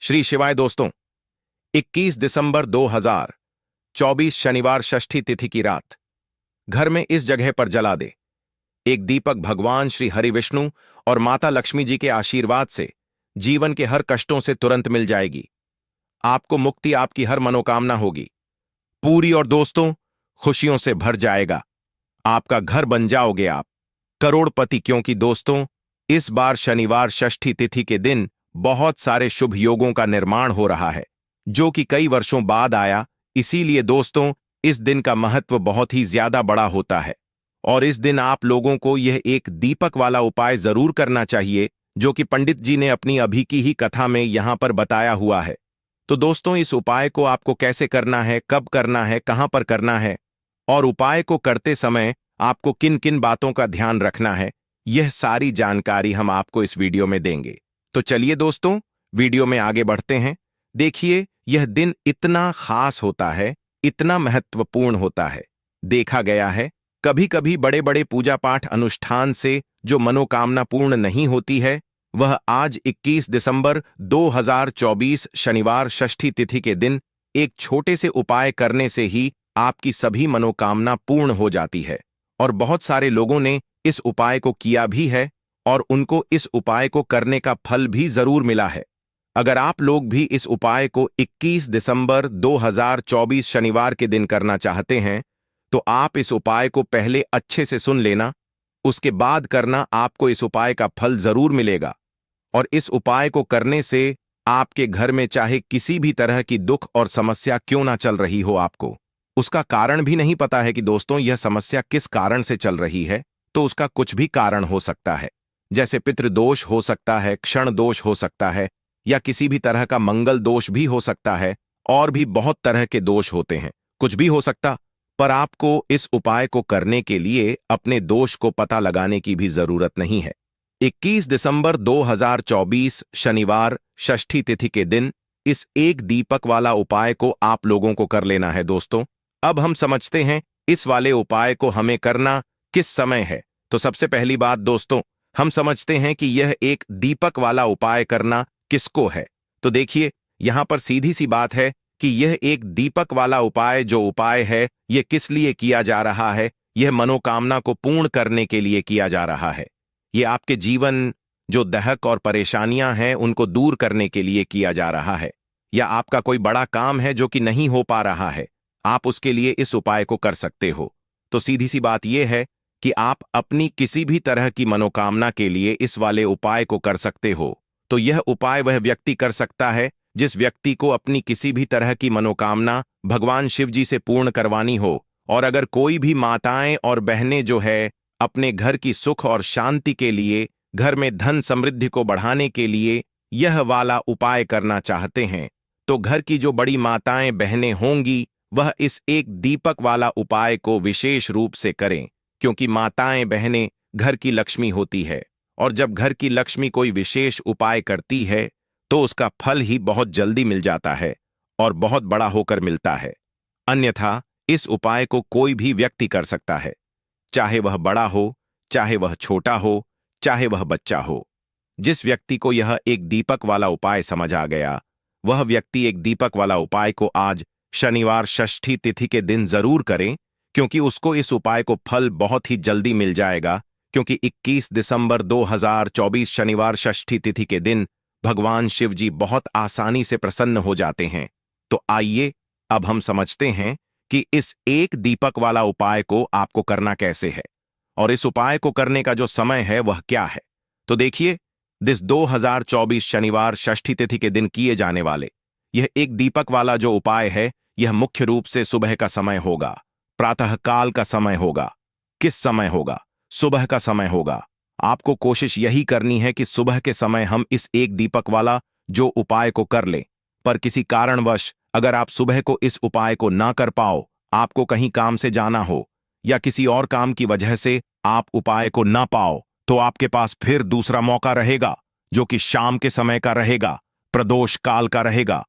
श्री शिवाय दोस्तों। 21 दिसंबर 2024 शनिवार षष्ठी तिथि की रात घर में इस जगह पर जला दे एक दीपक। भगवान श्री हरि विष्णु और माता लक्ष्मी जी के आशीर्वाद से जीवन के हर कष्टों से तुरंत मिल जाएगी। आपको मुक्ति, आपकी हर मनोकामना होगी पूरी और दोस्तों खुशियों से भर जाएगा। आपका घर बन जाओगे आप करोड़पति, क्योंकि दोस्तों इस बार शनिवार षष्ठी तिथि के दिन बहुत सारे शुभ योगों का निर्माण हो रहा है जो कि कई वर्षों बाद आया। इसीलिए दोस्तों इस दिन का महत्व बहुत ही ज्यादा बड़ा होता है और इस दिन आप लोगों को यह एक दीपक वाला उपाय जरूर करना चाहिए जो कि पंडित जी ने अपनी अभी की ही कथा में यहां पर बताया हुआ है। तो दोस्तों इस उपाय को आपको कैसे करना है, कब करना है, कहां पर करना है और उपाय को करते समय आपको किन किन बातों का ध्यान रखना है, यह सारी जानकारी हम आपको इस वीडियो में देंगे। तो चलिए दोस्तों वीडियो में आगे बढ़ते हैं। देखिए यह दिन इतना खास होता है, इतना महत्वपूर्ण होता है। देखा गया है कभी कभी बड़े बड़े पूजा पाठ अनुष्ठान से जो मनोकामना पूर्ण नहीं होती है, वह आज 21 दिसंबर 2024 शनिवार षष्ठी तिथि के दिन एक छोटे से उपाय करने से ही आपकी सभी मनोकामना पूर्ण हो जाती है। और बहुत सारे लोगों ने इस उपाय को किया भी है और उनको इस उपाय को करने का फल भी जरूर मिला है। अगर आप लोग भी इस उपाय को 21 दिसंबर 2024 शनिवार के दिन करना चाहते हैं तो आप इस उपाय को पहले अच्छे से सुन लेना, उसके बाद करना। आपको इस उपाय का फल जरूर मिलेगा और इस उपाय को करने से आपके घर में चाहे किसी भी तरह की दुख और समस्या क्यों ना चल रही हो, आपको उसका कारण भी नहीं पता है कि दोस्तों यह समस्या किस कारण से चल रही है, तो उसका कुछ भी कारण हो सकता है। जैसे पितृदोष हो सकता है, क्षण दोष हो सकता है, या किसी भी तरह का मंगल दोष भी हो सकता है, और भी बहुत तरह के दोष होते हैं। कुछ भी हो सकता, पर आपको इस उपाय को करने के लिए अपने दोष को पता लगाने की भी जरूरत नहीं है। 21 दिसंबर 2024 शनिवार षष्ठी तिथि के दिन इस एक दीपक वाला उपाय को आप लोगों को कर लेना है। दोस्तों अब हम समझते हैं इस वाले उपाय को हमें करना किस समय है। तो सबसे पहली बात दोस्तों हम समझते हैं कि यह एक दीपक वाला उपाय करना किसको है। तो देखिए यहां पर सीधी सी बात है कि यह एक दीपक वाला उपाय जो उपाय है यह किस लिए किया जा रहा है। यह मनोकामना को पूर्ण करने के लिए किया जा रहा है। यह आपके जीवन जो दहक और परेशानियां हैं उनको दूर करने के लिए किया जा रहा है, या आपका कोई बड़ा काम है जो कि नहीं हो पा रहा है, आप उसके लिए इस उपाय को कर सकते हो। तो सीधी सी बात यह है कि आप अपनी किसी भी तरह की मनोकामना के लिए इस वाले उपाय को कर सकते हो। तो यह उपाय वह व्यक्ति कर सकता है जिस व्यक्ति को अपनी किसी भी तरह की मनोकामना भगवान शिव जी से पूर्ण करवानी हो। और अगर कोई भी माताएं और बहनें जो है अपने घर की सुख और शांति के लिए, घर में धन समृद्धि को बढ़ाने के लिए यह वाला उपाय करना चाहते हैं, तो घर की जो बड़ी माताएं बहनें होंगी वह इस एक दीपक वाला उपाय को विशेष रूप से करें, क्योंकि माताएं बहनें घर की लक्ष्मी होती है और जब घर की लक्ष्मी कोई विशेष उपाय करती है तो उसका फल ही बहुत जल्दी मिल जाता है और बहुत बड़ा होकर मिलता है। अन्यथा इस उपाय को कोई भी व्यक्ति कर सकता है, चाहे वह बड़ा हो, चाहे वह छोटा हो, चाहे वह बच्चा हो। जिस व्यक्ति को यह एक दीपक वाला उपाय समझ आ गया वह व्यक्ति एक दीपक वाला उपाय को आज शनिवार षष्ठी तिथि के दिन जरूर करें, क्योंकि उसको इस उपाय को फल बहुत ही जल्दी मिल जाएगा। क्योंकि 21 दिसंबर 2024 शनिवार षष्ठी तिथि के दिन भगवान शिव जी बहुत आसानी से प्रसन्न हो जाते हैं। तो आइए अब हम समझते हैं कि इस एक दीपक वाला उपाय को आपको करना कैसे है और इस उपाय को करने का जो समय है वह क्या है। तो देखिए 2024 शनिवार षष्ठी तिथि के दिन किए जाने वाले यह एक दीपक वाला जो उपाय है यह मुख्य रूप से सुबह का समय होगा, प्रातःकाल का समय होगा। किस समय होगा? सुबह का समय होगा। आपको कोशिश यही करनी है कि सुबह के समय हम इस एक दीपक वाला जो उपाय को कर लें। पर किसी कारणवश अगर आप सुबह को इस उपाय को ना कर पाओ, आपको कहीं काम से जाना हो या किसी और काम की वजह से आप उपाय को ना पाओ, तो आपके पास फिर दूसरा मौका रहेगा जो कि शाम के समय का रहेगा, प्रदोष काल का रहेगा।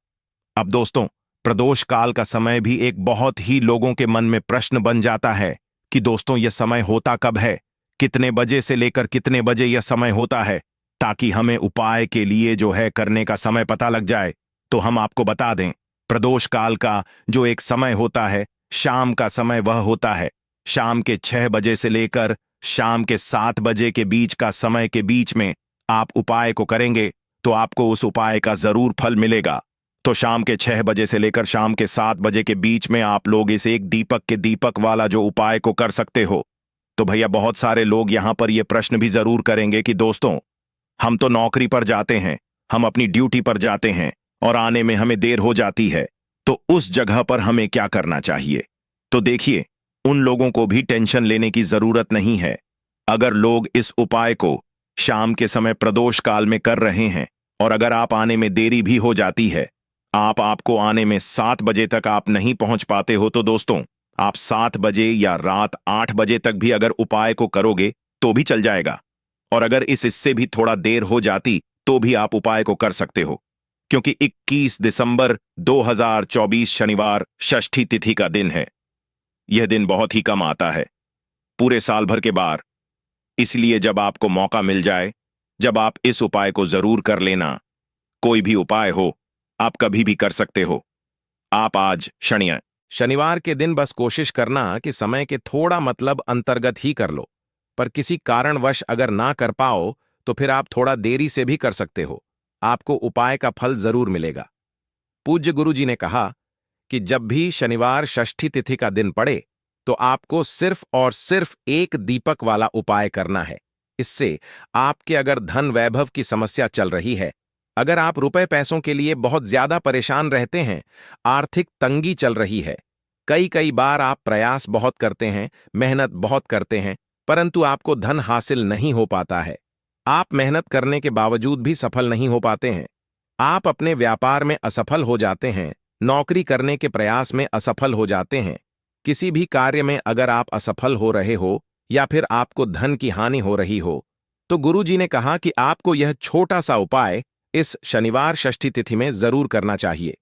अब दोस्तों प्रदोष काल का समय भी एक बहुत ही लोगों के मन में प्रश्न बन जाता है कि दोस्तों यह समय होता कब है, कितने बजे से लेकर कितने बजे यह समय होता है, ताकि हमें उपाय के लिए जो है करने का समय पता लग जाए। तो हम आपको बता दें, प्रदोष काल का जो एक समय होता है, शाम का समय वह होता है शाम के 6 बजे से लेकर शाम के 7 बजे के बीच का समय के बीच में आप उपाय को करेंगे तो आपको उस उपाय का जरूर फल मिलेगा। तो शाम के 6 बजे से लेकर शाम के 7 बजे के बीच में आप लोग इस एक दीपक के दीपक वाला जो उपाय को कर सकते हो। तो भैया बहुत सारे लोग यहां पर यह प्रश्न भी जरूर करेंगे कि दोस्तों, हम तो नौकरी पर जाते हैं, हम अपनी ड्यूटी पर जाते हैं और आने में हमें देर हो जाती है, तो उस जगह पर हमें क्या करना चाहिए? तो देखिए, उन लोगों को भी टेंशन लेने की जरूरत नहीं है। अगर लोग इस उपाय को शाम के समय प्रदोष काल में कर रहे हैं और अगर आप आने में देरी भी हो जाती है, आपको आने में 7 बजे तक आप नहीं पहुंच पाते हो, तो दोस्तों आप 7 बजे या रात 8 बजे तक भी अगर उपाय को करोगे तो भी चल जाएगा। और अगर इससे भी थोड़ा देर हो जाती तो भी आप उपाय को कर सकते हो, क्योंकि 21 दिसंबर 2024 शनिवार षष्ठी तिथि का दिन है। यह दिन बहुत ही कम आता है पूरे साल भर के बार। इसलिए जब आपको मौका मिल जाए, जब आप इस उपाय को जरूर कर लेना। कोई भी उपाय हो, आप कभी भी कर सकते हो। आप आज शनिवार के दिन बस कोशिश करना कि समय के थोड़ा मतलब अंतर्गत ही कर लो, पर किसी कारणवश अगर ना कर पाओ तो फिर आप थोड़ा देरी से भी कर सकते हो। आपको उपाय का फल जरूर मिलेगा। पूज्य गुरु जी ने कहा कि जब भी शनिवार षष्ठी तिथि का दिन पड़े तो आपको सिर्फ और सिर्फ एक दीपक वाला उपाय करना है। इससे आपके अगर धन वैभव की समस्या चल रही है, अगर आप रुपए पैसों के लिए बहुत ज्यादा परेशान रहते हैं, आर्थिक तंगी चल रही है, कई बार आप प्रयास बहुत करते हैं, मेहनत बहुत करते हैं, परंतु आपको धन हासिल नहीं हो पाता है, आप मेहनत करने के बावजूद भी सफल नहीं हो पाते हैं, आप अपने व्यापार में असफल हो जाते हैं, नौकरी करने के प्रयास में असफल हो जाते हैं, किसी भी कार्य में अगर आप असफल हो रहे हो या फिर आपको धन की हानि हो रही हो, तो गुरु जी ने कहा कि आपको यह छोटा सा उपाय इस शनिवार षष्ठी तिथि में जरूर करना चाहिए।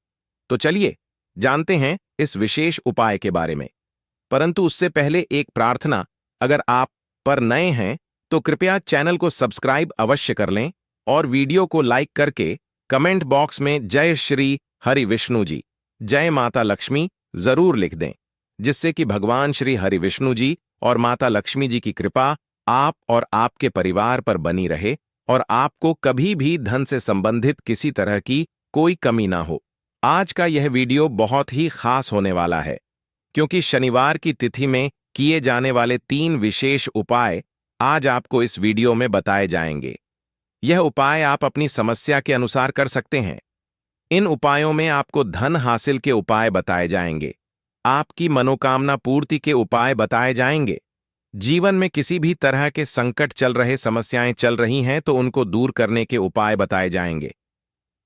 तो चलिए जानते हैं इस विशेष उपाय के बारे में। परंतु उससे पहले एक प्रार्थना, अगर आप पर नए हैं तो कृपया चैनल को सब्सक्राइब अवश्य कर लें और वीडियो को लाइक करके कमेंट बॉक्स में जय श्री हरि विष्णु जी, जय माता लक्ष्मी जरूर लिख दें, जिससे कि भगवान श्री हरि विष्णु जी और माता लक्ष्मी जी की कृपा आप और आपके परिवार पर बनी रहे और आपको कभी भी धन से संबंधित किसी तरह की कोई कमी ना हो। आज का यह वीडियो बहुत ही खास होने वाला है, क्योंकि शनिवार की तिथि में किए जाने वाले 3 विशेष उपाय आज आपको इस वीडियो में बताए जाएंगे। यह उपाय आप अपनी समस्या के अनुसार कर सकते हैं। इन उपायों में आपको धन हासिल के उपाय बताए जाएंगे, आपकी मनोकामना पूर्ति के उपाय बताए जाएंगे, जीवन में किसी भी तरह के संकट चल रहे, समस्याएं चल रही हैं तो उनको दूर करने के उपाय बताए जाएंगे।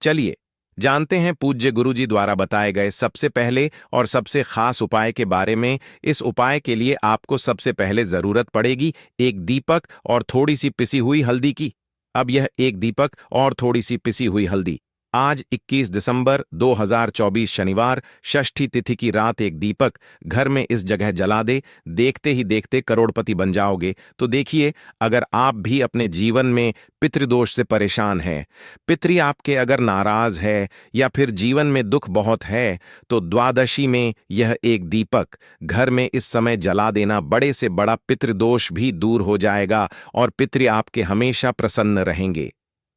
चलिए जानते हैं पूज्य गुरु जी द्वारा बताए गए सबसे पहले और सबसे खास उपाय के बारे में। इस उपाय के लिए आपको सबसे पहले जरूरत पड़ेगी एक दीपक और थोड़ी सी पिसी हुई हल्दी की। अब यह एक दीपक और थोड़ी सी पिसी हुई हल्दी आज 21 दिसंबर 2024 शनिवार षष्ठी तिथि की रात एक दीपक घर में इस जगह जला दे, देखते ही देखते करोड़पति बन जाओगे। तो देखिए, अगर आप भी अपने जीवन में पितृदोष से परेशान हैं, पितृ आपके अगर नाराज है या फिर जीवन में दुख बहुत है, तो द्वादशी में यह एक दीपक घर में इस समय जला देना, बड़े से बड़ा पितृदोष भी दूर हो जाएगा और पितृ आपके हमेशा प्रसन्न रहेंगे।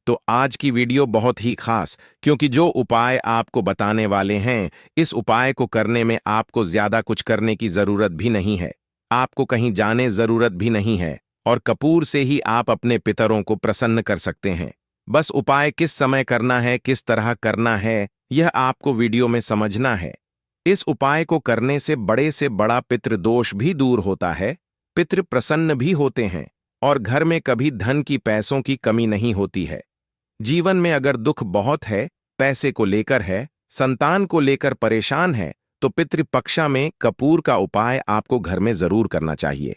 तो आज की वीडियो बहुत ही खास, क्योंकि जो उपाय आपको बताने वाले हैं, इस उपाय को करने में आपको ज्यादा कुछ करने की जरूरत भी नहीं है, आपको कहीं जाने जरूरत भी नहीं है और कपूर से ही आप अपने पितरों को प्रसन्न कर सकते हैं। बस उपाय किस समय करना है, किस तरह करना है, यह आपको वीडियो में समझना है। इस उपाय को करने से बड़ा पितृदोष भी दूर होता है, पितृ प्रसन्न भी होते हैं और घर में कभी धन की पैसों की कमी नहीं होती है। जीवन में अगर दुख बहुत है, पैसे को लेकर है, संतान को लेकर परेशान है, तो पितृपक्षा में कपूर का उपाय आपको घर में जरूर करना चाहिए,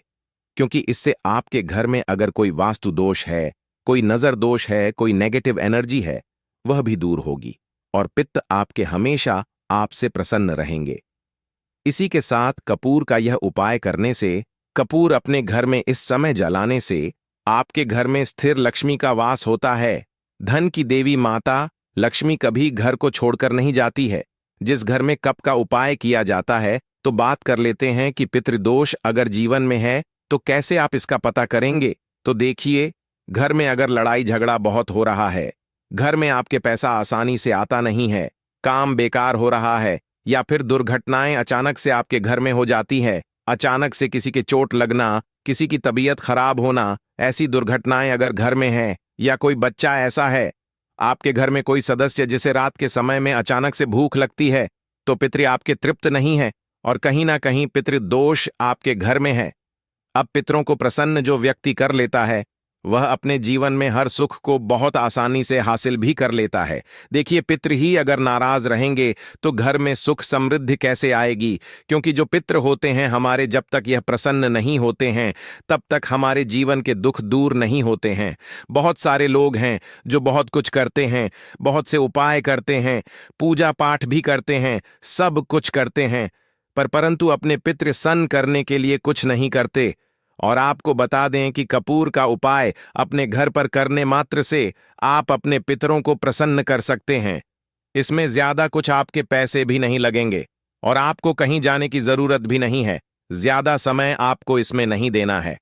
क्योंकि इससे आपके घर में अगर कोई वास्तु दोष है, कोई नजर दोष है, कोई नेगेटिव एनर्जी है, वह भी दूर होगी और पित्त आपके हमेशा आपसे प्रसन्न रहेंगे। इसी के साथ कपूर का यह उपाय करने से, कपूर अपने घर में इस समय जलाने से आपके घर में स्थिर लक्ष्मी का वास होता है। धन की देवी माता लक्ष्मी कभी घर को छोड़कर नहीं जाती है। जिस घर में कप का उपाय किया जाता है, तो बात कर लेते हैं कि पितृदोष अगर जीवन में है तो कैसे आप इसका पता करेंगे। तो देखिए, घर में अगर लड़ाई झगड़ा बहुत हो रहा है, घर में आपके पैसा आसानी से आता नहीं है, काम बेकार हो रहा है, या फिर दुर्घटनाएं अचानक से आपके घर में हो जाती है, अचानक से किसी के चोट लगना, किसी की तबीयत खराब होना, ऐसी दुर्घटनाएं अगर घर में है, या कोई बच्चा ऐसा है, आपके घर में कोई सदस्य जिसे रात के समय में अचानक से भूख लगती है, तो पितृ आपके तृप्त नहीं है और कहीं ना कहीं पितृदोष आपके घर में है। अब पितरों को प्रसन्न जो व्यक्ति कर लेता है, वह अपने जीवन में हर सुख को बहुत आसानी से हासिल भी कर लेता है। देखिए, पितृ ही अगर नाराज रहेंगे तो घर में सुख समृद्धि कैसे आएगी, क्योंकि जो पितृ होते हैं हमारे, जब तक यह प्रसन्न नहीं होते हैं तब तक हमारे जीवन के दुख दूर नहीं होते हैं। बहुत सारे लोग हैं जो बहुत कुछ करते हैं, बहुत से उपाय करते हैं, पूजा पाठ भी करते हैं, सब कुछ करते हैं, परंतु अपने पितृ सन करने के लिए कुछ नहीं करते। और आपको बता दें कि कपूर का उपाय अपने घर पर करने मात्र से आप अपने पितरों को प्रसन्न कर सकते हैं। इसमें ज्यादा कुछ आपके पैसे भी नहीं लगेंगे और आपको कहीं जाने की जरूरत भी नहीं है। ज्यादा समय आपको इसमें नहीं देना है।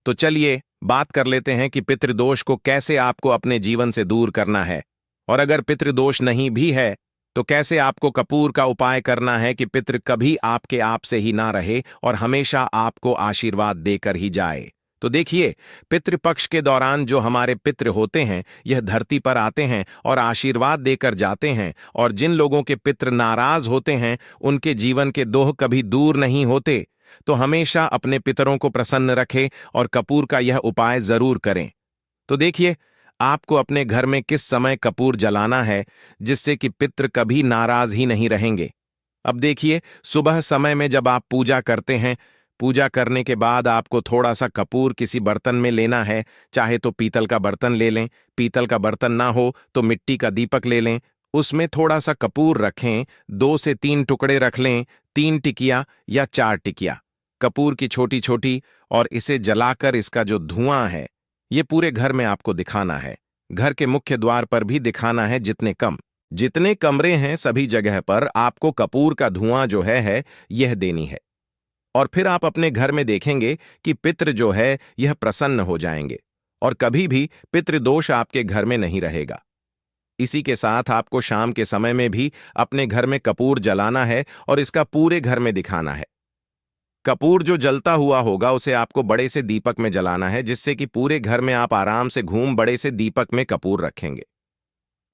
तो चलिए बात कर लेते हैं कि पितृदोष को कैसे आपको अपने जीवन से दूर करना है, और अगर पितृदोष नहीं भी है तो कैसे आपको कपूर का उपाय करना है कि पितृ कभी आपके आप से ही ना रहे और हमेशा आपको आशीर्वाद देकर ही जाए। तो देखिए, पितृपक्ष के दौरान जो हमारे पितृ होते हैं, यह धरती पर आते हैं और आशीर्वाद देकर जाते हैं, और जिन लोगों के पितृ नाराज होते हैं उनके जीवन के दोह कभी दूर नहीं होते। तो हमेशा अपने पितरों को प्रसन्न रखें और कपूर का यह उपाय जरूर करें। तो देखिए, आपको अपने घर में किस समय कपूर जलाना है जिससे कि पितृ कभी नाराज ही नहीं रहेंगे। अब देखिए, सुबह समय में जब आप पूजा करते हैं, पूजा करने के बाद आपको थोड़ा सा कपूर किसी बर्तन में लेना है। चाहे तो पीतल का बर्तन ले लें, पीतल का बर्तन ना हो तो मिट्टी का दीपक ले लें, उसमें थोड़ा सा कपूर रखें, 2 से 3 टुकड़े रख लें, 3 टिकिया या 4 टिकिया कपूर की छोटी छोटी, और इसे जलाकर इसका जो धुआं है ये पूरे घर में आपको दिखाना है। घर के मुख्य द्वार पर भी दिखाना है। जितने कमरे हैं सभी जगह पर आपको कपूर का धुआं जो है यह देनी है। और फिर आप अपने घर में देखेंगे कि पितृ जो है यह प्रसन्न हो जाएंगे और कभी भी पितृदोष आपके घर में नहीं रहेगा। इसी के साथ आपको शाम के समय में भी अपने घर में कपूर जलाना है और इसका पूरे घर में दिखाना है। कपूर जो जलता हुआ होगा उसे आपको बड़े से दीपक में जलाना है, जिससे कि पूरे घर में आप आराम से घूम बड़े से दीपक में कपूर रखेंगे।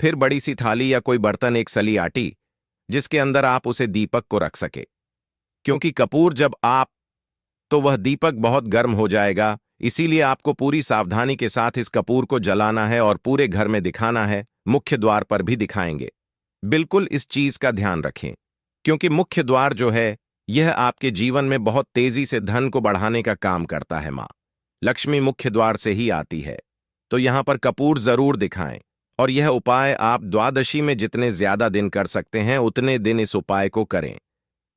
फिर बड़ी सी थाली या कोई बर्तन, एक सली आटी, जिसके अंदर आप उसे दीपक को रख सके, क्योंकि कपूर जब आप तो वह दीपक बहुत गर्म हो जाएगा। इसीलिए आपको पूरी सावधानी के साथ इस कपूर को जलाना है और पूरे घर में दिखाना है। मुख्य द्वार पर भी दिखाएंगे। बिल्कुल इस चीज का ध्यान रखें, क्योंकि मुख्य द्वार जो है यह आपके जीवन में बहुत तेजी से धन को बढ़ाने का काम करता है। मां लक्ष्मी मुख्य द्वार से ही आती है, तो यहां पर कपूर जरूर दिखाएं। और यह उपाय आप द्वादशी में जितने ज्यादा दिन कर सकते हैं उतने दिन इस उपाय को करें।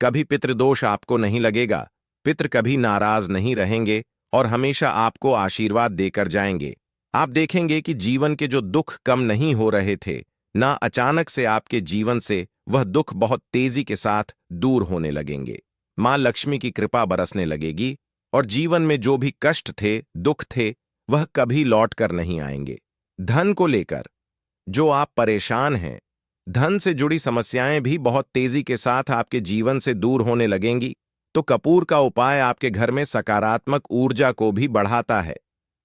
कभी पितृदोष आपको नहीं लगेगा, पितृ कभी नाराज नहीं रहेंगे और हमेशा आपको आशीर्वाद देकर जाएंगे। आप देखेंगे कि जीवन के जो दुख कम नहीं हो रहे थे, ना अचानक से आपके जीवन से वह दुख बहुत तेजी के साथ दूर होने लगेंगे। मां लक्ष्मी की कृपा बरसने लगेगी और जीवन में जो भी कष्ट थे, दुख थे, वह कभी लौट कर नहीं आएंगे। धन को लेकर जो आप परेशान हैं, धन से जुड़ी समस्याएं भी बहुत तेजी के साथ आपके जीवन से दूर होने लगेंगी। तो कपूर का उपाय आपके घर में सकारात्मक ऊर्जा को भी बढ़ाता है,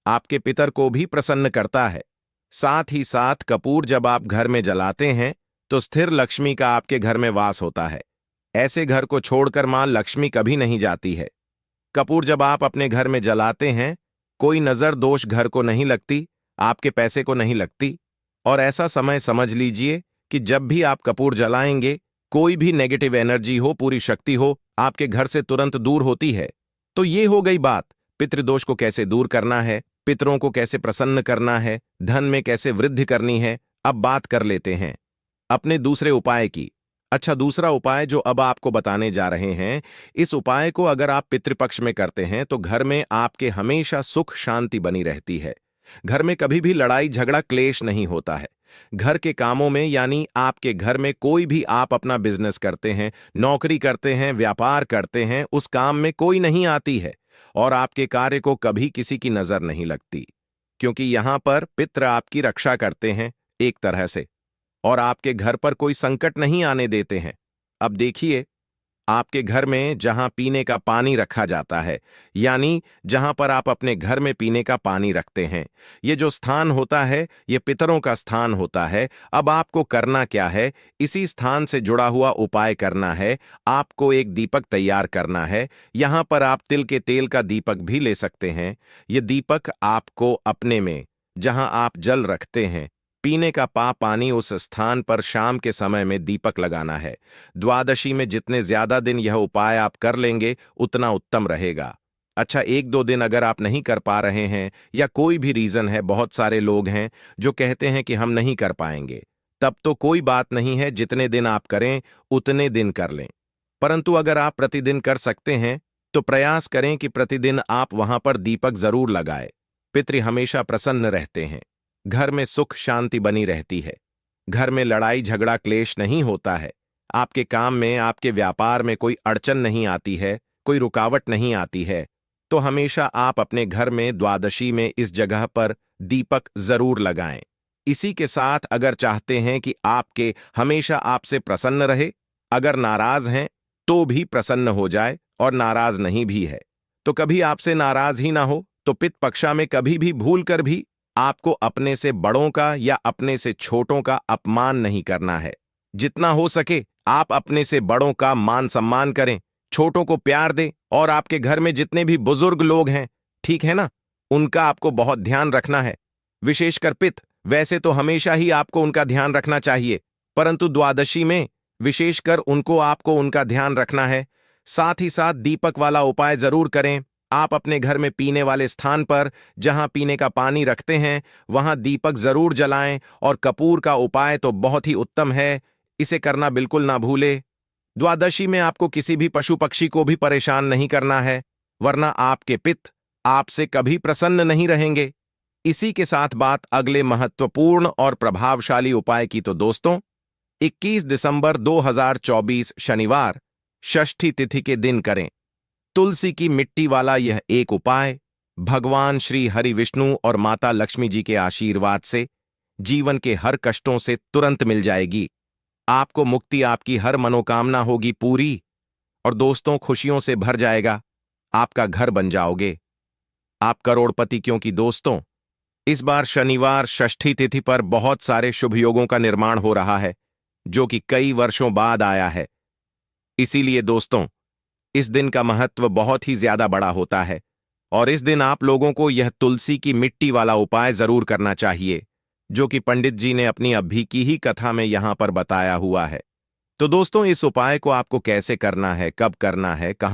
आपके पितर को भी प्रसन्न करता है। साथ ही साथ कपूर जब आप घर में जलाते हैं तो स्थिर लक्ष्मी का आपके घर में वास होता है। ऐसे घर को छोड़कर मां लक्ष्मी कभी नहीं जाती है। कपूर जब आप अपने घर में जलाते हैं, कोई नजर दोष घर को नहीं लगती, आपके पैसे को नहीं लगती। और ऐसा समय समझ लीजिए कि जब भी आप कपूर जलाएंगे, कोई भी नेगेटिव एनर्जी हो, पूरी शक्ति हो, आपके घर से तुरंत दूर होती है। तो ये हो गई बात पितृदोष को कैसे दूर करना है, पितरों को कैसे प्रसन्न करना है, धन में कैसे वृद्धि करनी है। अब बात कर लेते हैं अपने दूसरे उपाय की। अच्छा, दूसरा उपाय जो अब आपको बताने जा रहे हैं, इस उपाय को अगर आप पितृपक्ष में करते हैं तो घर में आपके हमेशा सुख शांति बनी रहती है। घर में कभी भी लड़ाई झगड़ा क्लेश नहीं होता है। घर के कामों में यानी आपके घर में कोई भी आप अपना बिजनेस करते हैं, नौकरी करते हैं, व्यापार करते हैं, उस काम में कोई नहीं आती है और आपके कार्य को कभी किसी की नजर नहीं लगती, क्योंकि यहां पर पितृ आपकी रक्षा करते हैं एक तरह से, और आपके घर पर कोई संकट नहीं आने देते हैं। अब देखिए, आपके घर में जहां पीने का पानी रखा जाता है, यानी जहां पर आप अपने घर में पीने का पानी रखते हैं, ये जो स्थान होता है ये पितरों का स्थान होता है। अब आपको करना क्या है, इसी स्थान से जुड़ा हुआ उपाय करना है। आपको एक दीपक तैयार करना है। यहां पर आप तिल के तेल का दीपक भी ले सकते हैं। ये दीपक आपको अपने में जहां आप जल रखते हैं, पीने का पानी, उस स्थान पर शाम के समय में दीपक लगाना है। द्वादशी में जितने ज्यादा दिन यह उपाय आप कर लेंगे उतना उत्तम रहेगा। अच्छा, एक दो दिन अगर आप नहीं कर पा रहे हैं या कोई भी रीजन है, बहुत सारे लोग हैं जो कहते हैं कि हम नहीं कर पाएंगे, तब तो कोई बात नहीं है, जितने दिन आप करें उतने दिन कर लें। परंतु अगर आप प्रतिदिन कर सकते हैं तो प्रयास करें कि प्रतिदिन आप वहां पर दीपक जरूर लगाएं। पितृ हमेशा प्रसन्न रहते हैं, घर में सुख शांति बनी रहती है, घर में लड़ाई झगड़ा क्लेश नहीं होता है, आपके काम में आपके व्यापार में कोई अड़चन नहीं आती है, कोई रुकावट नहीं आती है। तो हमेशा आप अपने घर में द्वादशी में इस जगह पर दीपक जरूर लगाएं। इसी के साथ अगर चाहते हैं कि आपके हमेशा आपसे प्रसन्न रहे, अगर नाराज हैं तो भी प्रसन्न हो जाए, और नाराज नहीं भी है तो कभी आपसे नाराज ही ना हो, तो पित पक्षा में कभी भी भूल कर भी आपको अपने से बड़ों का या अपने से छोटों का अपमान नहीं करना है। जितना हो सके आप अपने से बड़ों का मान सम्मान करें, छोटों को प्यार दें, और आपके घर में जितने भी बुजुर्ग लोग हैं, ठीक है ना, उनका आपको बहुत ध्यान रखना है। विशेषकर पित, वैसे तो हमेशा ही आपको उनका ध्यान रखना चाहिए, परंतु द्वादशी में विशेषकर उनको आपको उनका ध्यान रखना है। साथ ही साथ दीपक वाला उपाय जरूर करें। आप अपने घर में पीने वाले स्थान पर जहां पीने का पानी रखते हैं वहां दीपक जरूर जलाएं, और कपूर का उपाय तो बहुत ही उत्तम है, इसे करना बिल्कुल ना भूले। द्वादशी में आपको किसी भी पशु पक्षी को भी परेशान नहीं करना है, वरना आपके पित आपसे कभी प्रसन्न नहीं रहेंगे। इसी के साथ बात अगले महत्वपूर्ण और प्रभावशाली उपाय की, तो दोस्तों 21 दिसंबर 2024 शनिवार षष्ठी तिथि के दिन करें तुलसी की मिट्टी वाला यह एक उपाय। भगवान श्री हरि विष्णु और माता लक्ष्मी जी के आशीर्वाद से जीवन के हर कष्टों से तुरंत मिल जाएगी। आपको मुक्ति, आपकी हर मनोकामना होगी पूरी, और दोस्तों खुशियों से भर जाएगा। आपका घर बन जाओगे, आप करोड़पति, क्योंकि दोस्तों इस बार शनिवार षष्ठी तिथि पर बहुत सारे शुभ योगों का निर्माण हो रहा है, जो कि कई वर्षों बाद आया है। इसीलिए दोस्तों इस दिन का महत्व बहुत ही ज्यादा बड़ा होता है, और इस दिन आप लोगों को यह तुलसी की मिट्टी वाला उपाय जरूर करना चाहिए, जो कि पंडित जी ने अपनी अभी की ही कथा में यहां पर बताया हुआ है। तो दोस्तों इस उपाय को आपको कैसे करना है, कब करना है, कहां